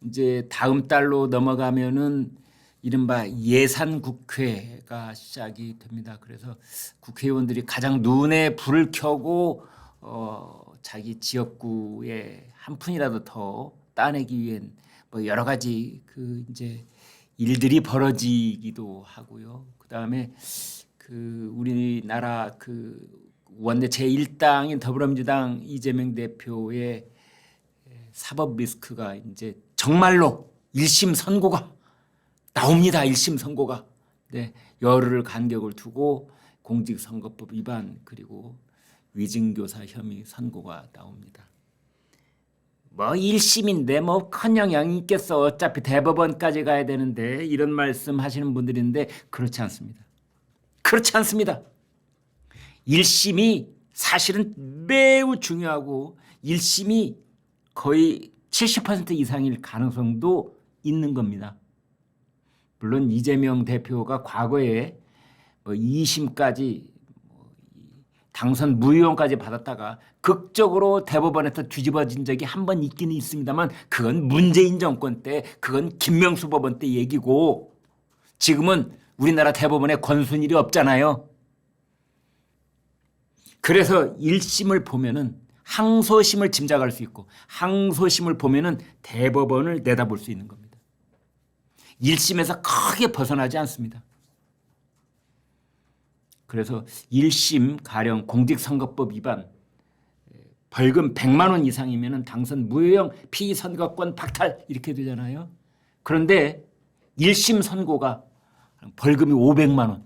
이제 다음 달로 넘어가면은 이른바 예산국회가 시작이 됩니다. 그래서 국회의원들이 가장 눈에 불을 켜고 자기 지역구에 한 푼이라도 더 따내기 위한 뭐 여러 가지 그 이제 일들이 벌어지기도 하고요. 그다음에 그 우리나라 그 원내 제1당인 더불어민주당 이재명 대표의 사법 리스크가 이제 정말로 1심 선고가 나옵니다. 1심 선고가. 네, 열흘 간격을 두고 공직선거법 위반 그리고 위증교사 혐의 선고가 나옵니다. 뭐 1심인데 뭐 큰 영향이 있겠어. 어차피 대법원까지 가야 되는데 이런 말씀 하시는 분들인데 그렇지 않습니다. 그렇지 않습니다. 1심이 사실은 매우 중요하고 1심이 거의 70% 이상일 가능성도 있는 겁니다. 물론 이재명 대표가 과거에 뭐 2심까지 당선 무효까지 받았다가 극적으로 대법원에서 뒤집어진 적이 한 번 있기는 있습니다만 그건 문재인 정권 때, 그건 김명수 법원 때 얘기고 지금은 우리나라 대법원에 권순일이 없잖아요. 그래서 1심을 보면은 항소심을 짐작할 수 있고 항소심을 보면은 대법원을 내다볼 수 있는 겁니다. 1심에서 크게 벗어나지 않습니다. 그래서 1심 가령 공직선거법 위반 벌금 100만 원 이상이면 당선 무효형 피선거권 박탈 이렇게 되잖아요. 그런데 1심 선고가 벌금이 500만 원.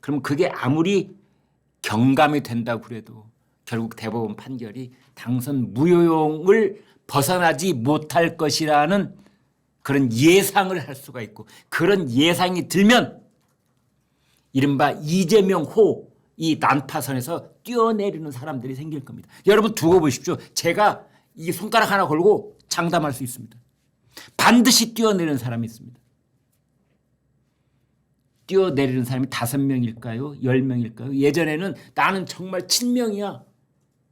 그럼 그게 아무리 경감이 된다고 그래도 결국 대법원 판결이 당선 무효용을 벗어나지 못할 것이라는 그런 예상을 할 수가 있고 그런 예상이 들면 이른바 이재명호 이 난파선에서 뛰어내리는 사람들이 생길 겁니다. 여러분 두고 보십시오. 제가 이 손가락 하나 걸고 장담할 수 있습니다. 반드시 뛰어내리는 사람이 있습니다. 뛰어내리는 사람이 5명일까요? 10명일까요? 예전에는 나는 정말 친명이야.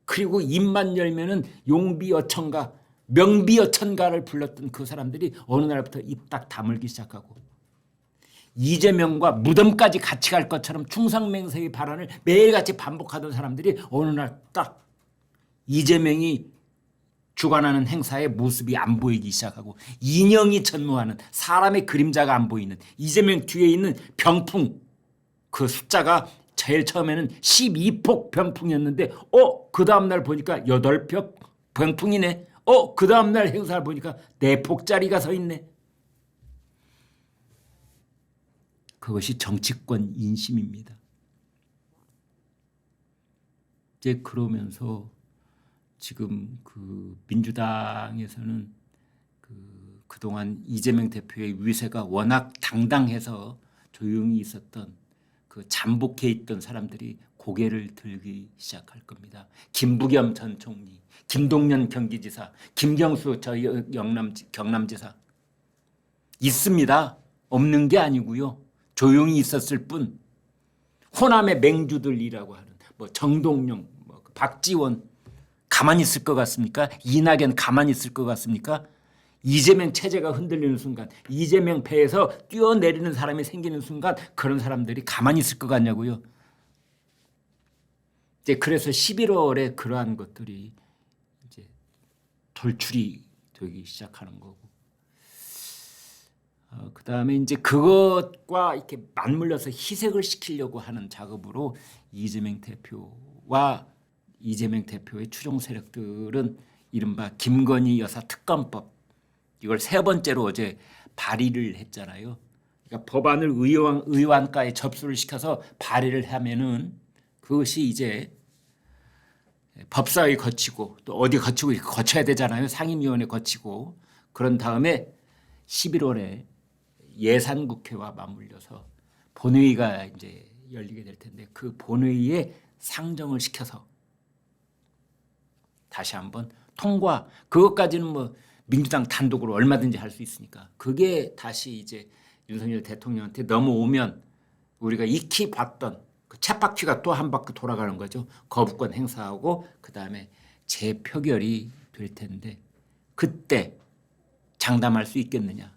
그리고 입만 열면은 용비어천가, 명비어천가를 불렀던 그 사람들이 어느 날부터 입 딱 다물기 시작하고 이재명과 무덤까지 같이 갈 것처럼 충성맹세의 발언을 매일같이 반복하던 사람들이 어느 날 딱 이재명이 주관하는 행사의 모습이 안 보이기 시작하고 인형이 전무하는 사람의 그림자가 안 보이는 이재명 뒤에 있는 병풍 그 숫자가 제일 처음에는 12폭 병풍이었는데 그 다음날 보니까 8폭 병풍이네. 그 다음날 행사를 보니까 4폭짜리가 서 있네. 그것이 정치권 인심입니다. 이제 그러면서 지금 그 민주당에서는 그동안 이재명 대표의 위세가 워낙 당당해서 조용히 있었던 그 잠복해 있던 사람들이 고개를 들기 시작할 겁니다. 김부겸 전 총리, 김동연 경기지사, 김경수 저희 경남지사 있습니다. 없는 게 아니고요. 조용히 있었을 뿐 호남의 맹주들이라고 하는 뭐 정동영, 뭐 박지원 가만히 있을 것 같습니까? 이낙연 가만히 있을 것 같습니까? 이재명 체제가 흔들리는 순간 이재명 배에서 뛰어내리는 사람이 생기는 순간 그런 사람들이 가만히 있을 것 같냐고요. 이제 그래서 11월에 그러한 것들이 이제 돌출이 되기 시작하는 거고 그다음에 이제 그것과 이렇게 맞물려서 희색을 시키려고 하는 작업으로 이재명 대표와 이재명 대표의 추종 세력들은 이른바 김건희 여사 특검법 이걸 3번째로 어제 발의를 했잖아요. 그러니까 법안을 의원가에 접수를 시켜서 발의를 하면은 그것이 이제 법사위 거치고 또 어디 거치고 이렇게 거쳐야 되잖아요. 상임위원회 거치고 그런 다음에 11월에 예산국회와 맞물려서 본회의가 이제 열리게 될 텐데 그 본회의에 상정을 시켜서 다시 한번 통과 그것까지는 뭐 민주당 단독으로 얼마든지 할 수 있으니까 그게 다시 이제 윤석열 대통령한테 넘어오면 우리가 익히 봤던 그 쳇바퀴가 또 한 바퀴 돌아가는 거죠. 거부권 행사하고 그다음에 재표결이 될 텐데 그때 장담할 수 있겠느냐.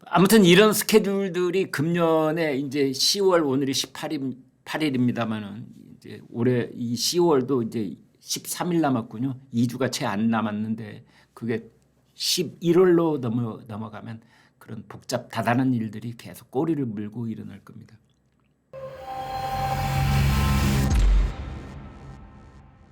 아무튼 이런 스케줄들이 금년에 이제 10월 오늘이 8일입니다만은 이제 올해 이 10월도 이제 13일 남았군요. 2주가 채 안 남았는데 그게 11월로 넘어가면 그런 복잡 다단한 일들이 계속 꼬리를 물고 일어날 겁니다.